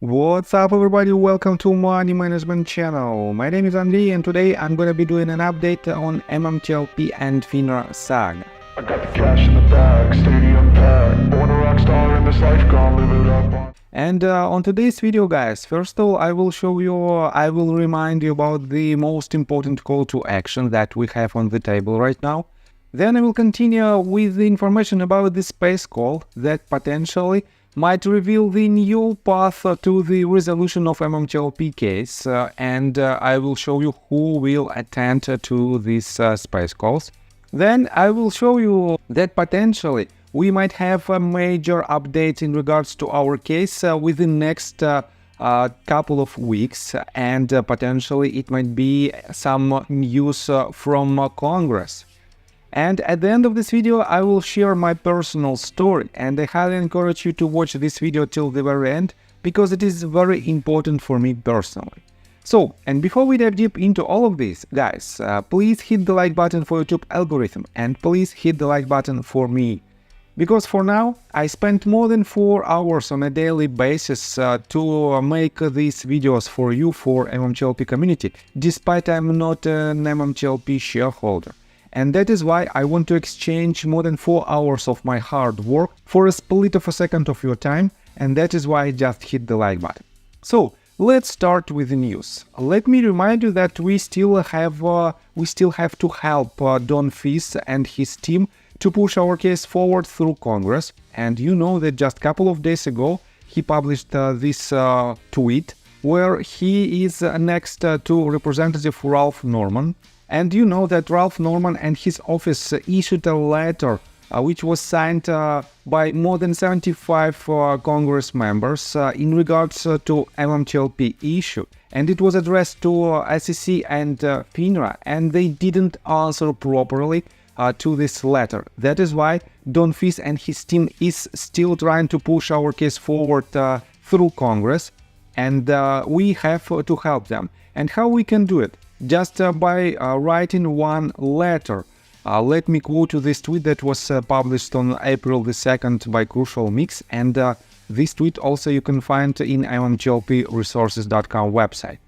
What's up everybody, welcome to Money Management channel. My name is Andrei and today I'm gonna be doing an update on MMTLP and FINRA saga. I got the cash in the bag, stadium packed, born a rock star in this life, gonna live it up. And on today's video guys, first of all I will remind you about the most important call to action that we have on the table right now. Then I will continue with the information about the space call that potentially might reveal the new path to the resolution of MMTLP case, and I will show you who will attend to these space calls. Then I will show you that potentially we might have a major update in regards to our case within next couple of weeks, and potentially it might be some news from Congress. And at the end of this video, I will share my personal story, and I highly encourage you to watch this video till the very end, because it is very important for me personally. So, and before we dive deep into all of this, guys, please hit the like button for YouTube algorithm, and please hit the like button for me. Because for now, I spend more than 4 hours on a daily basis to make these videos for you, for MMTLP community, despite I'm not an MMTLP shareholder. And that is why I want to exchange more than 4 hours of my hard work for a split of a second of your time, and that is why I just hit the like button. So let's start with the news. Let me remind you that we still have to help Don Fis and his team to push our case forward through Congress. And you know that just a couple of days ago he published this tweet where he is next to Representative Ralph Norman. And you know that Ralph Norman and his office issued a letter which was signed by more than 75 Congress members in regards to MMTLP issue. And it was addressed to SEC and FINRA, and they didn't answer properly to this letter. That is why Don Fis and his team is still trying to push our case forward through Congress, and we have to help them. And how we can do it? Just by writing one letter. Let me quote you this tweet that was published on April the 2nd by Crucial Mix, and this tweet also you can find in MMTLPresources.com website.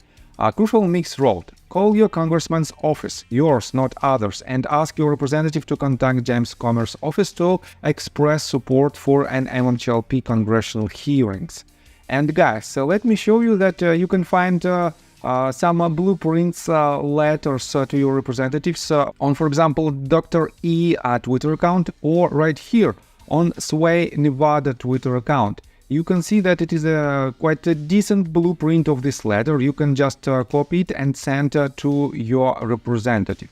Crucial Mix wrote, "Call your congressman's office, yours not others, and ask your representative to contact James Comer's office to express support for an MMTLP congressional hearings." And guys, so let me show you that you can find some blueprints letters to your representatives on, for example, Dr. E Twitter account, or right here on Sway Nevada Twitter account. You can see that it is quite a decent blueprint of this letter. You can just copy it and send to your representative.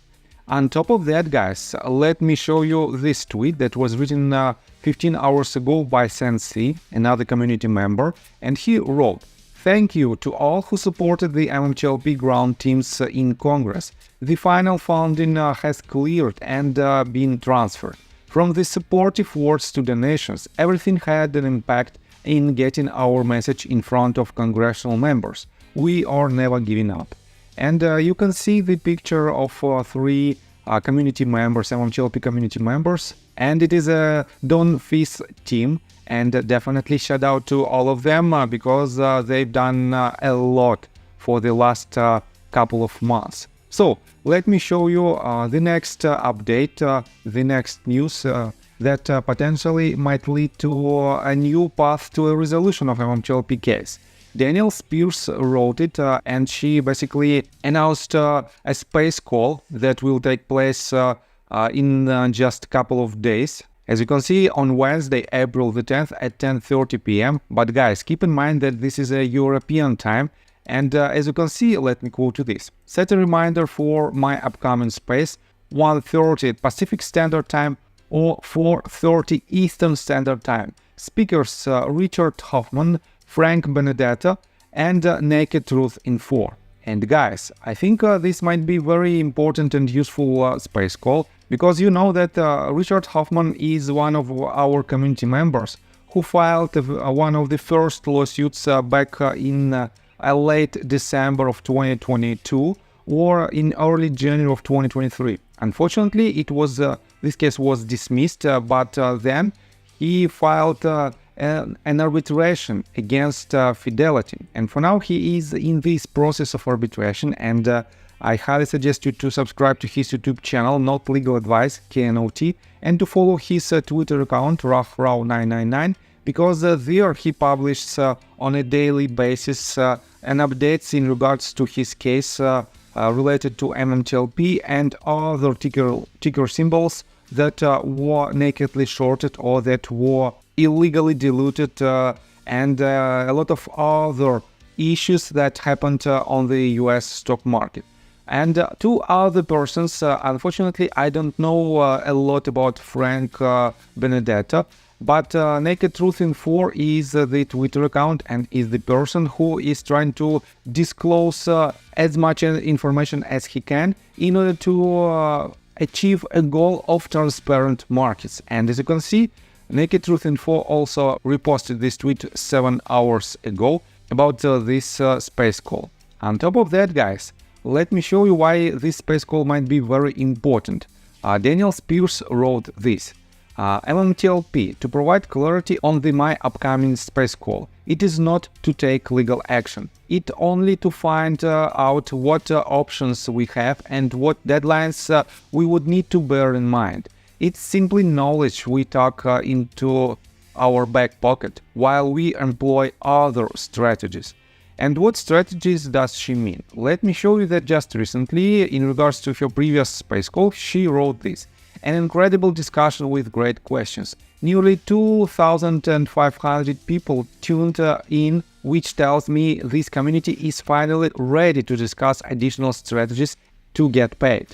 On top of that, guys, let me show you this tweet that was written 15 hours ago by Sensei, another community member, and he wrote, "Thank you to all who supported the MMTLP ground teams in Congress. The final funding has cleared and been transferred. From the supportive words to donations, everything had an impact in getting our message in front of congressional members. We are never giving up." And you can see the picture of 3 community members, MMTLP community members, and it is a Don Fis team. And definitely shout out to all of them because they've done a lot for the last couple of months. So let me show you the next update, the next news that potentially might lead to a new path to a resolution of MMTLP case. Danielle Spears wrote it, and she basically announced a space call that will take place in just a couple of days. As you can see, on Wednesday, April the 10th at 10:30 p.m. But guys, keep in mind that this is a European time. And as you can see, let me quote you this. "Set a reminder for my upcoming space, 1:30 Pacific Standard Time or 4:30 Eastern Standard Time. Speakers Richard Hoffman, Frank Benedetta, and Naked Truth in 4. And guys, I think this might be very important and useful space call, because you know that Richard Hoffman is one of our community members who filed one of the first lawsuits back in late December of 2022 or in early January of 2023. Unfortunately, this case was dismissed, but then he filed a an arbitration against Fidelity. And for now, he is in this process of arbitration, and I highly suggest you to subscribe to his YouTube channel, Not Legal Advice, KNOT, and to follow his Twitter account, RahRao999, because there he publishes on a daily basis and updates in regards to his case related to MMTLP and other ticker symbols that were nakedly shorted or that were illegally diluted, and a lot of other issues that happened on the US stock market. And two other persons, unfortunately, I don't know a lot about Frank Benedetta, but Naked Truth Info is the Twitter account and is the person who is trying to disclose as much information as he can in order to achieve a goal of transparent markets. And as you can see, Naked Truth Info also reposted this tweet 7 hours ago about this space call. On top of that, guys, let me show you why this space call might be very important. Daniel Spears wrote this. MMTLP, to provide clarity on my upcoming space call. It is not to take legal action. It only to find out what options we have and what deadlines we would need to bear in mind. It's simply knowledge we tuck into our back pocket while we employ other strategies. And what strategies does she mean? Let me show you that just recently, in regards to her previous space call, she wrote this. An incredible discussion with great questions. Nearly 2,500 people tuned in, which tells me this community is finally ready to discuss additional strategies to get paid.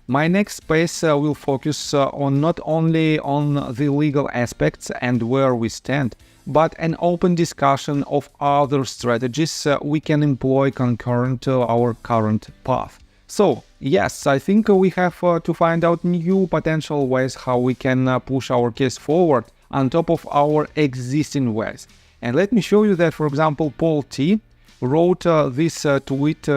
My next space will focus on not only on the legal aspects and where we stand, but an open discussion of other strategies we can employ concurrent to our current path. So, yes, I think we have to find out new potential ways how we can push our case forward on top of our existing ways. And let me show you that, for example, Paul T. wrote this tweet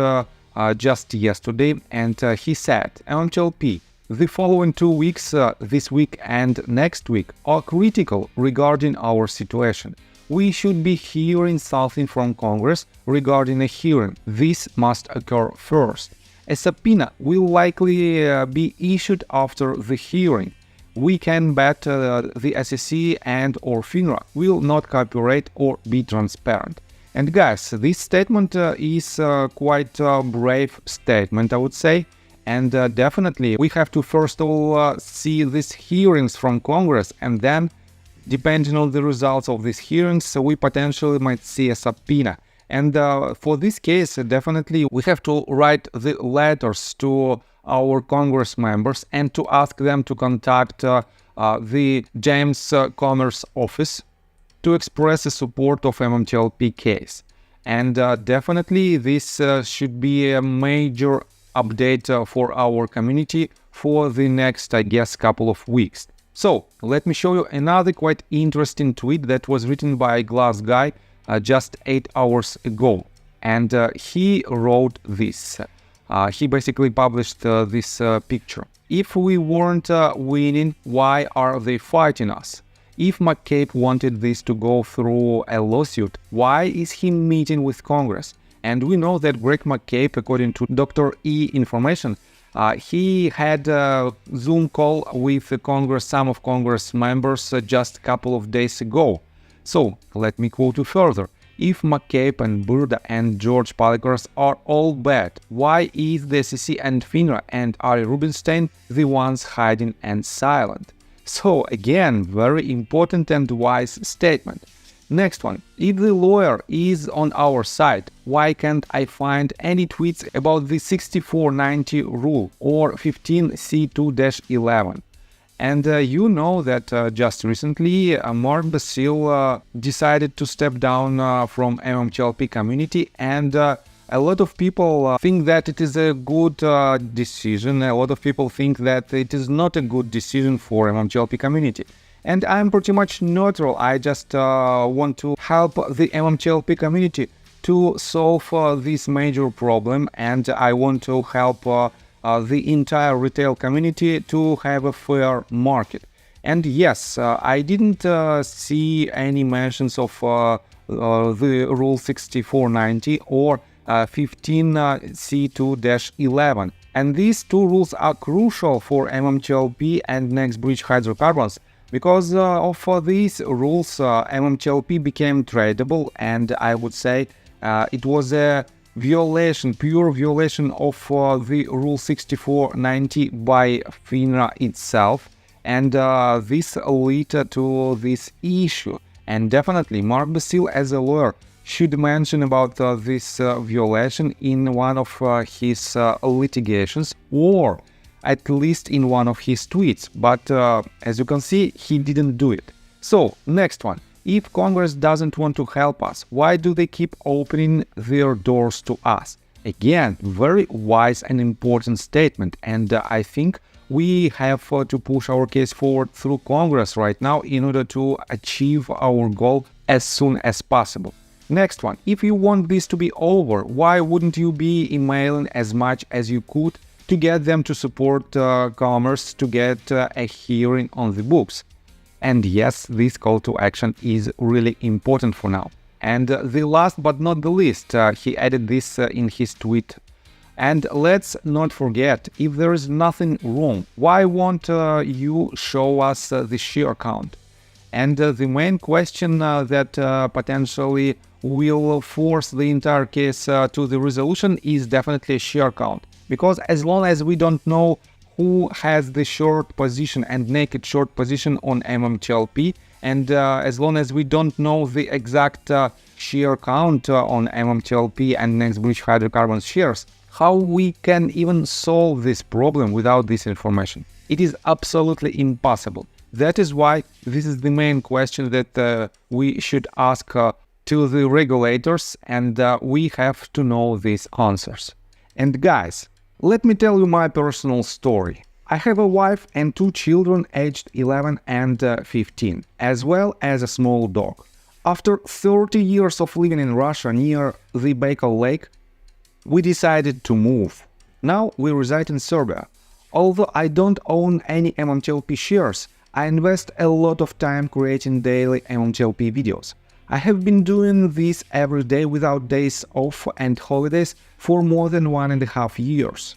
just yesterday, and he said, MMTLP, the following 2 weeks, this week and next week, are critical regarding our situation. We should be hearing something from Congress regarding a hearing. This must occur first. A subpoena will likely be issued after the hearing. We can bet the SEC and or FINRA will not cooperate or be transparent. And guys, this statement is quite a brave statement, I would say. And definitely we have to first of all see these hearings from Congress, and then, depending on the results of these hearings, we potentially might see a subpoena. And for this case, definitely we have to write the letters to our Congress members and to ask them to contact the James Commerce office to express the support of MMTLP case. And definitely this should be a major update for our community for the next, I guess, couple of weeks. So let me show you another quite interesting tweet that was written by Glass Guy just 8 hours ago, and he wrote this. He basically published this picture. If we weren't winning, why are they fighting us? If McCabe wanted this to go through a lawsuit, why is he meeting with Congress? And we know that Greg McCabe, according to Dr. E information, he had a Zoom call with Congress, some of Congress members just a couple of days ago. So, let me quote you further. If McCabe and Burda and George Palikars are all bad, why is the SEC and FINRA and Ari Rubinstein the ones hiding and silent? So, again, very important and wise statement. Next one. If the lawyer is on our side, why can't I find any tweets about the 6490 rule or 15C2-11? And you know that just recently Mark Basile decided to step down from MMTLP community, and a lot of people think that it is a good decision. A lot of people think that it is not a good decision for MMTLP community. And I'm pretty much neutral. I just want to help the MMTLP community to solve this major problem, and I want to help the entire retail community to have a fair market. And yes, I didn't see any mentions of the rule 6490 or 15C2-11. And these two rules are crucial for MMTLP and next bridge hydrocarbons. Because of these rules, MMTLP became tradable, and I would say it was a violation, pure violation of the rule 6490 by FINRA itself. And this led to this issue. And definitely Mark Basile, as a lawyer, should mention about this violation in one of his litigations, or at least in one of his tweets. But as you can see, he didn't do it. So, next one. If Congress doesn't want to help us, why do they keep opening their doors to us? Again, very wise and important statement, and I think we have to push our case forward through Congress right now in order to achieve our goal as soon as possible. Next one. If you want this to be over, why wouldn't you be emailing as much as you could to get them to support commerce to get a hearing on the books? And yes, this call to action is really important for now. And the last but not the least, he added this in his tweet. And let's not forget, if there is nothing wrong, why won't you show us the share count? And the main question that potentially will force the entire case to the resolution is definitely share count. Because as long as we don't know who has the short position and naked short position on MMTLP, and as long as we don't know the exact share count on MMTLP and next bridge hydrocarbon shares, how we can even solve this problem without this information? It is absolutely impossible. That is why this is the main question that we should ask to the regulators, and we have to know these answers. And guys, let me tell you my personal story. I have a wife and two children aged 11 and 15, as well as a small dog. After 30 years of living in Russia near the Baikal Lake, we decided to move. Now we reside in Serbia. Although I don't own any MMTLP shares, I invest a lot of time creating daily MMTLP videos. I have been doing this every day without days off and holidays for more than 1.5 years.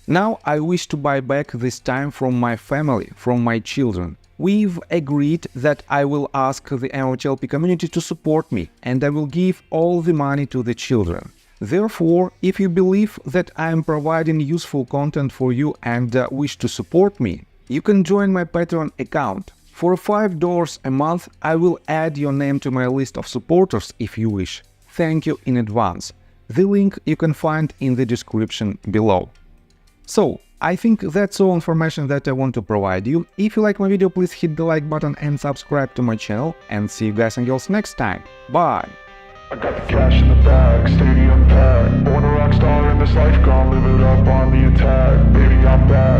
Now I wish to buy back this time from my family, from my children. We've agreed that I will ask the MMTLP community to support me, and I will give all the money to the children. Therefore, if you believe that I am providing useful content for you and wish to support me, you can join my Patreon account. For $5 a month, I will add your name to my list of supporters if you wish. Thank you in advance. The link you can find in the description below. So, I think that's all information that I want to provide you. If you like my video, please hit the like button and subscribe to my channel, and see you guys and girls next time. Bye! I got the cash in the bag, stadium packed. Born a rock star in this life, gone live it up on the attack. Baby, I'm back.